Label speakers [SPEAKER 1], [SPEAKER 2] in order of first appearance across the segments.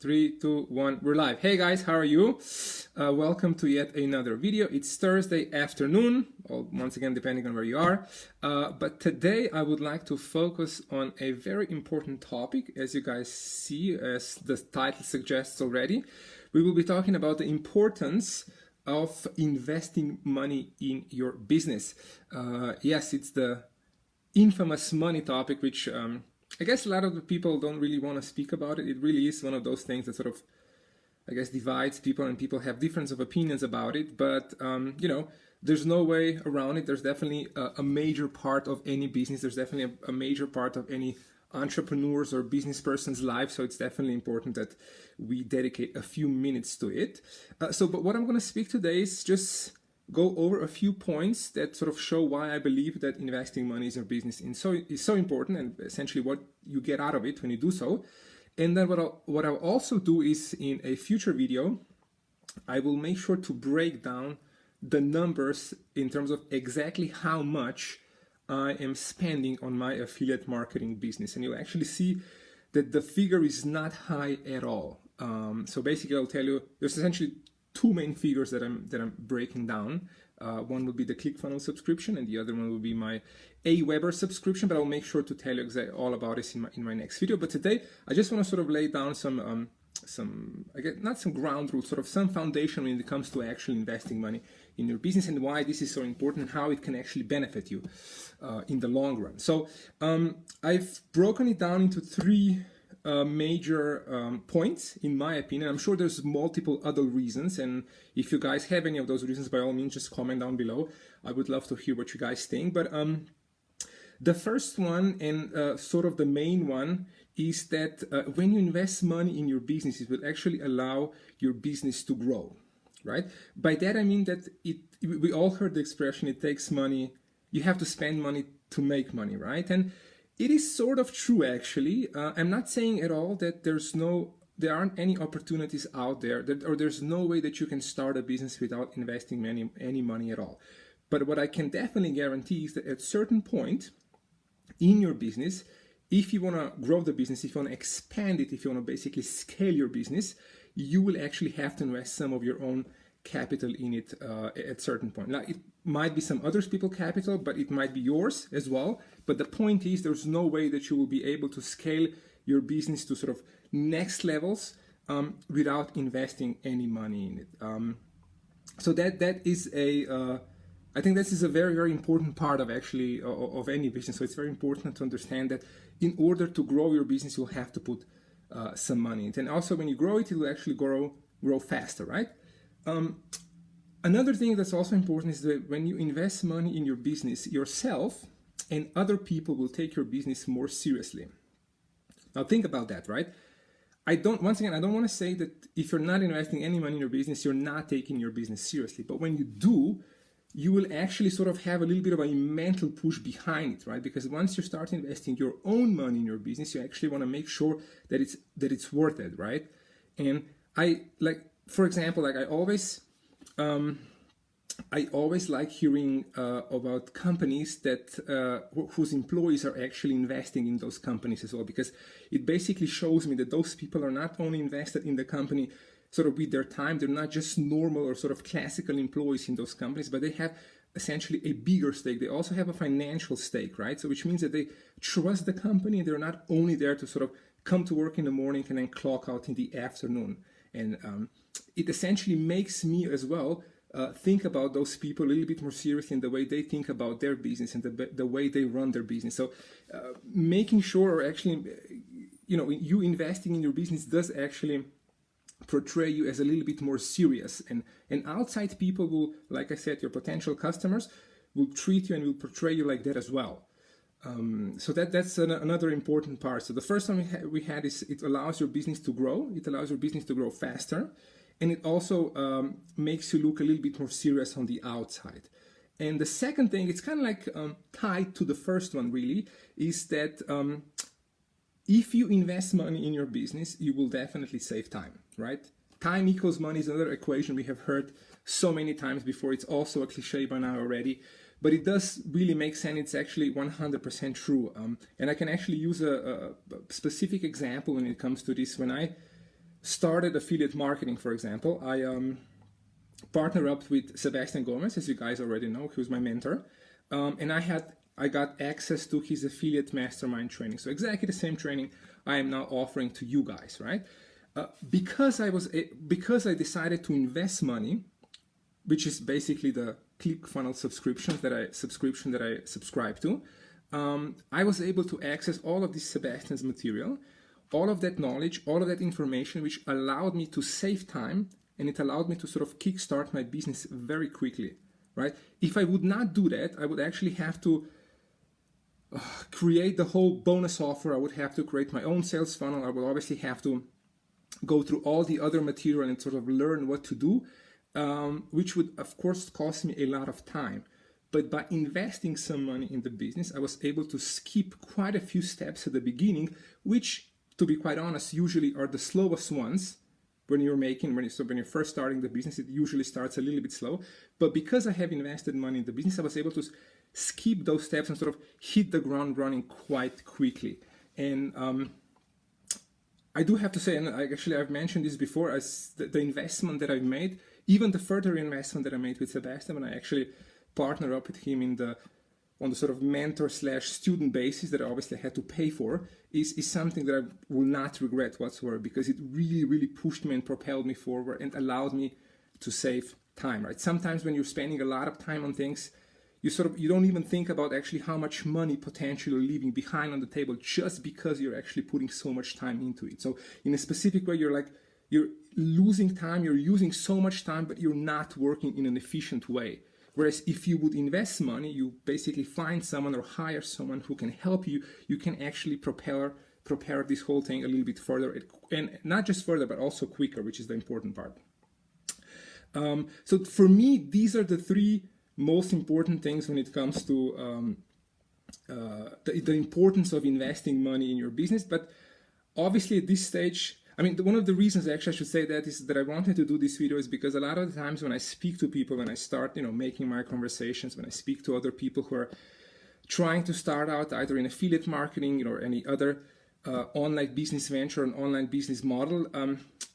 [SPEAKER 1] 3, 2, 1, we're live. Hey guys, how are you? Welcome to yet another video. It's Thursday afternoon, or once again, depending on where you are. But today I would like to focus on a very important topic. As you guys see, as the title suggests already, we will be talking about the importance of investing money in your business. Yes, it's the infamous money topic, which I guess a lot of the people don't really want to speak about it. It really is one of those things that sort of, I guess, divides people, and people have difference of opinions about it. But, you know, there's no way around it. There's definitely a major part of any business. There's definitely a major part of any entrepreneur's or business person's life. So it's definitely important that we dedicate a few minutes to it. But what I'm going to speak today is just go over a few points that sort of show why I believe that investing money in your business is so important, and essentially what you get out of it when you do so. And then what I'll also do is, in a future video, I will make sure to break down the numbers in terms of exactly how much I am spending on my affiliate marketing business. And you'll actually see that the figure is not high at all. So basically I'll tell you, there's essentially two main figures that I'm breaking down. One will be the ClickFunnels subscription, and the other one will be my Aweber subscription. But I'll make sure to tell you exactly all about this in my next video. But today, I just want to sort of lay down some I guess not some ground rules, sort of some foundation when it comes to actually investing money in your business, and why this is so important, and how it can actually benefit you in the long run. So I've broken it down into three major points, in my opinion. I'm sure there's multiple other reasons, and if you guys have any of those reasons, by all means, just comment down below. I would love to hear what you guys think. But the first one, and sort of the main one, is that when you invest money in your business, it will actually allow your business to grow, right? By that I mean that we all heard the expression, it takes money, you have to spend money to make money, right? And it is sort of true, actually. I'm not saying at all that there aren't any opportunities out there, or there's no way that you can start a business without investing any money at all. But what I can definitely guarantee is that at a certain point in your business, if you want to grow the business, if you want to expand it, if you want to basically scale your business, you will actually have to invest some of your own capital in it at a certain point. Now, it might be some other people's capital, but it might be yours as well. But the point is, there's no way that you will be able to scale your business to sort of next levels without investing any money in it. So that is I think this is a very, very important part of actually of any business. So it's very important to understand that in order to grow your business, you'll have to put some money in it. And also when you grow it, it will actually grow faster, right? Another thing that's also important is that when you invest money in your business, yourself and other people will take your business more seriously. Now think about that, right? Once again, I don't want to say that if you're not investing any money in your business, you're not taking your business seriously. But when you do, you will actually sort of have a little bit of a mental push behind it, right? Because once you start investing your own money in your business, you actually want to make sure that it's worth it, right? And for example, I always like hearing about companies that whose employees are actually investing in those companies as well, because it basically shows me that those people are not only invested in the company sort of with their time, they're not just normal or sort of classical employees in those companies, but they have essentially a bigger stake. They also have a financial stake, right? So which means that they trust the company, and they're not only there to sort of come to work in the morning and then clock out in the afternoon. And it essentially makes me as well think about those people a little bit more seriously in the way they think about their business and the way they run their business. So making sure, or actually, you know, you investing in your business does actually portray you as a little bit more serious, and outside people will, like I said, your potential customers will treat you and will portray you like that as well. So that's another important part. So the first one we had is it allows your business to grow. It allows your business to grow faster, and it also makes you look a little bit more serious on the outside. And the second thing, it's kind of like tied to the first one really, is that if you invest money in your business, you will definitely save time, right? Time equals money is another equation we have heard so many times before. It's also a cliche by now already, but it does really make sense. It's actually 100% true. And I can actually use a specific example when it comes to this. When I started affiliate marketing, for example, I partnered up with Sebastian Gomez, as you guys already know, who's my mentor, and I got access to his affiliate mastermind training. So exactly the same training I am now offering to you guys, right? Because I decided to invest money, which is basically the ClickFunnels subscription that I subscribe to, I was able to access all of this Sebastian's material, all of that knowledge, all of that information, which allowed me to save time, and it allowed me to sort of kickstart my business very quickly, right? If I would not do that, I would actually have to create the whole bonus offer. I would have to create my own sales funnel. I would obviously have to go through all the other material and sort of learn what to do, which would, of course, cost me a lot of time. But by investing some money in the business, I was able to skip quite a few steps at the beginning, which, to be quite honest, usually are the slowest ones. When you're first starting the business, it usually starts a little bit slow. But because I have invested money in the business, I was able to skip those steps and sort of hit the ground running quite quickly. And I do have to say, and I've mentioned this before, as the investment that I've made, even the further investment that I made with Sebastian, when I actually partner up with him on the sort of mentor/student basis that I obviously had to pay for, is something that I will not regret whatsoever, because it really, really pushed me and propelled me forward and allowed me to save time, right? Sometimes when you're spending a lot of time on things, you don't even think about actually how much money potentially you're leaving behind on the table just because you're actually putting so much time into it. So in a specific way, you're losing time, you're using so much time, but you're not working in an efficient way. Whereas if you would invest money, you basically find someone or hire someone who can help you, you can actually prepare this whole thing a little bit further, and not just further, but also quicker, which is the important part. So for me, these are the three most important things when it comes to the importance of investing money in your business. But obviously at this stage, I mean, one of the reasons actually I should say that is that I wanted to do this video is because a lot of the times when I speak to people, when I start, making my conversations, when I speak to other people who are trying to start out either in affiliate marketing or any other online business venture, an online business model,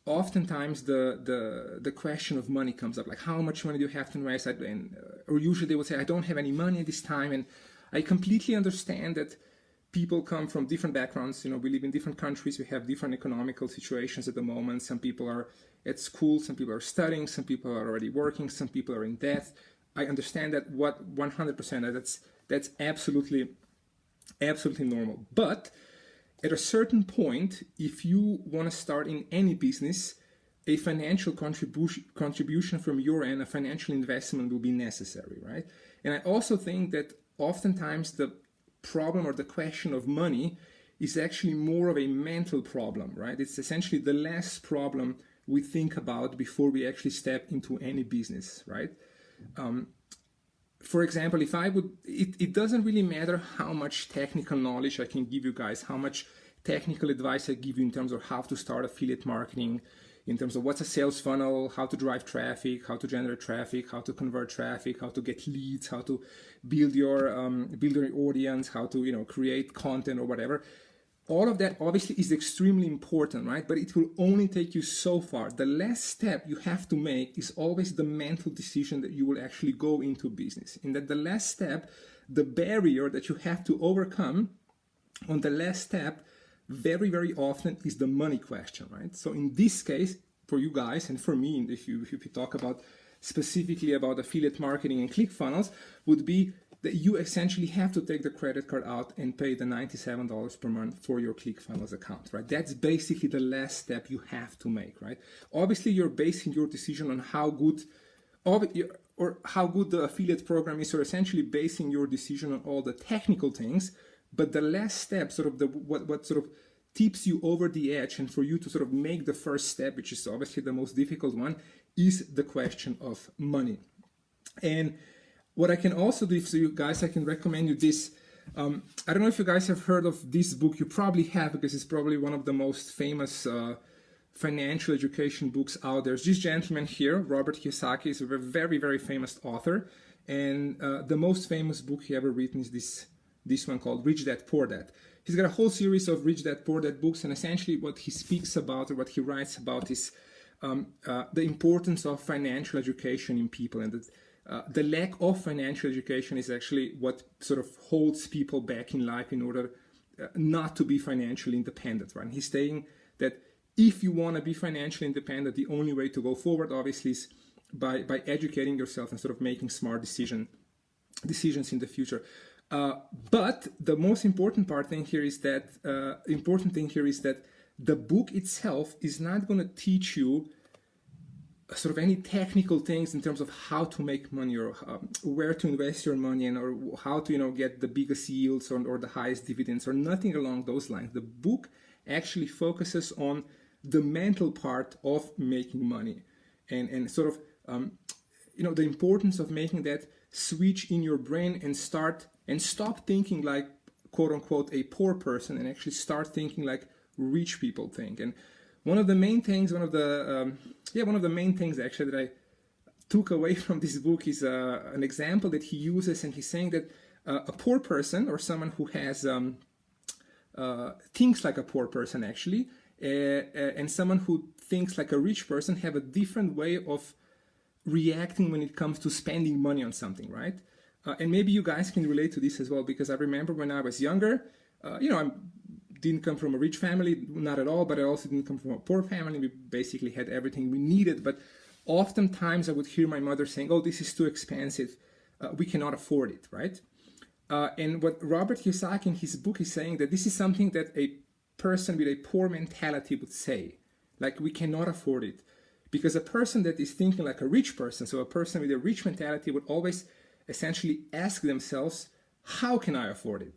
[SPEAKER 1] oftentimes the question of money comes up, like how much money do you have to invest? Or usually they would say, I don't have any money at this time. And I completely understand that people come from different backgrounds. We live in different countries. We have different economical situations at the moment. Some people are at school, some people are studying, some people are already working, some people are in debt. I understand that 100%. That's absolutely normal. But at a certain point, if you want to start in any business, a financial contribution from your end, a financial investment will be necessary, right? And I also think that oftentimes the problem or the question of money is actually more of a mental problem, right? It's essentially the last problem we think about before we actually step into any business, right? For example, if I would, it doesn't really matter how much technical knowledge I can give you guys, how much technical advice I give you in terms of how to start affiliate marketing, in terms of what's a sales funnel, how to drive traffic, how to generate traffic, how to convert traffic, how to get leads, how to build your audience, how to create content or whatever. All of that obviously is extremely important, right? But it will only take you so far. The last step you have to make is always the mental decision that you will actually go into business. In that the last step, the barrier that you have to overcome on the last step very, very often is the money question, right? So in this case, for you guys and for me, if you talk about specifically about affiliate marketing and ClickFunnels, would be that you essentially have to take the credit card out and pay the $97 per month for your ClickFunnels account, right? That's basically the last step you have to make, right? Obviously, you're basing your decision on how good the affiliate program is, or essentially basing your decision on all the technical things. But the last step, sort of what sort of tips you over the edge, and for you to sort of make the first step, which is obviously the most difficult one, is the question of money. And what I can also do for you guys, I can recommend you this. I don't know if you guys have heard of this book. You probably have, because it's probably one of the most famous financial education books out there. This gentleman here, Robert Kiyosaki, is a very, very famous author. And the most famous book he ever written is this one called Rich Dad, Poor Dad. he's got a whole series of Rich Dad Poor Dad books, and essentially what he speaks about or what he writes about is the importance of financial education in people, and the lack of financial education is actually what sort of holds people back in life in order not to be financially independent, right? And he's saying that if you want to be financially independent, the only way to go forward, obviously, is by educating yourself and sort of making smart decisions in the future. But the most important thing here is that the book itself is not going to teach you sort of any technical things in terms of how to make money or where to invest your money and or how to get the biggest yields or the highest dividends or nothing along those lines. The book actually focuses on the mental part of making money and sort of the importance of making that switch in your brain and stop thinking like quote unquote a poor person and actually start thinking like rich people think. And one of the main things actually that I took away from this book is an example that he uses, and he's saying that a poor person or someone who has thinks like a poor person actually and someone who thinks like a rich person have a different way of reacting when it comes to spending money on something, right? And maybe you guys can relate to this as well, because I remember when I was younger, I didn't come from a rich family, not at all, but I also didn't come from a poor family. We basically had everything we needed, but oftentimes I would hear my mother saying, oh, this is too expensive, we cannot afford it, right? And what Robert Kiyosaki in his book is saying that this is something that a person with a poor mentality would say, like we cannot afford it. Because a person that is thinking like a rich person, so a person with a rich mentality would always essentially ask themselves, how can I afford it,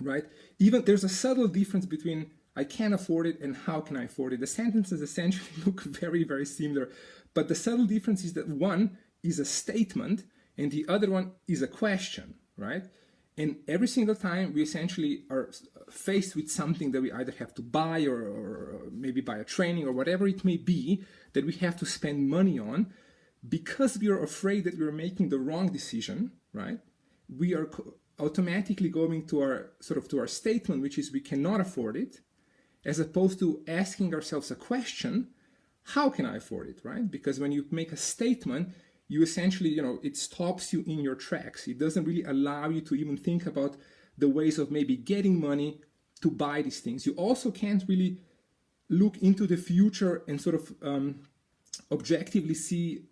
[SPEAKER 1] right? Even there's a subtle difference between I can afford it and how can I afford it. The sentences essentially look very, very similar, but the subtle difference is that one is a statement and the other one is a question, right? And every single time we essentially are faced with something that we either have to buy or maybe buy a training or whatever it may be that we have to spend money on, because we are afraid that we're making the wrong decision, right? We are automatically going to our statement, which is we cannot afford it, as opposed to asking ourselves a question, how can I afford it, right? Because when you make a statement, you essentially, it stops you in your tracks. It doesn't really allow you to even think about the ways of maybe getting money to buy these things. You also can't really look into the future and sort of objectively see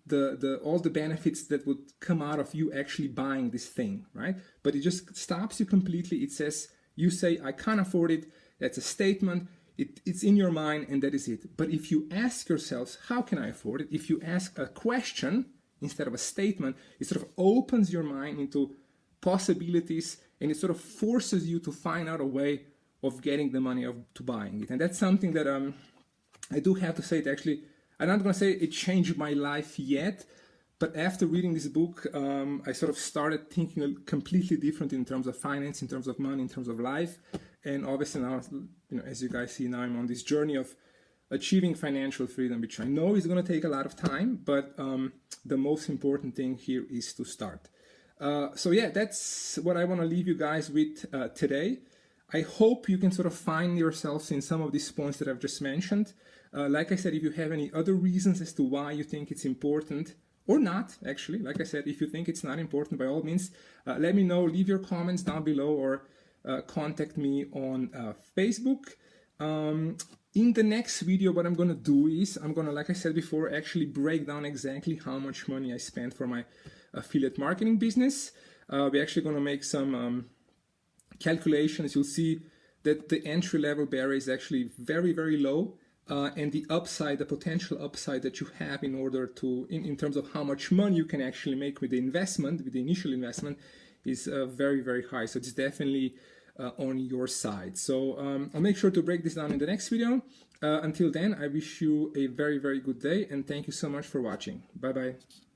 [SPEAKER 1] all the benefits that would come out of you actually buying this thing, right? But it just stops you completely. It says, you say, I can't afford it. That's a statement. It's in your mind and that is it. But if you ask yourselves, how can I afford it? If you ask a question instead of a statement, it sort of opens your mind into possibilities and it sort of forces you to find out a way of getting the money to buying it. And that's something that I do have to say that actually, I'm not going to say it changed my life yet, but after reading this book, I sort of started thinking completely different in terms of finance, in terms of money, in terms of life. And obviously now, as you guys see, now I'm on this journey of achieving financial freedom, which I know is going to take a lot of time, but the most important thing here is to start. So yeah, that's what I want to leave you guys with today. I hope you can sort of find yourselves in some of these points that I've just mentioned. Like I said, if you have any other reasons as to why you think it's important, or not, actually, like I said, if you think it's not important, by all means, let me know, leave your comments down below, or contact me on Facebook. In the next video, what I'm going to do is, I'm going to, like I said before, actually break down exactly how much money I spent for my affiliate marketing business. We're actually going to make some calculations. You'll see that the entry-level barrier is actually very, very low. And the upside, the potential upside that you have in order to, in terms of how much money you can actually make with the investment, with the initial investment, is very, very high. So it's definitely on your side. So I'll make sure to break this down in the next video. Until then, I wish you a very, very good day, and thank you so much for watching. Bye-bye.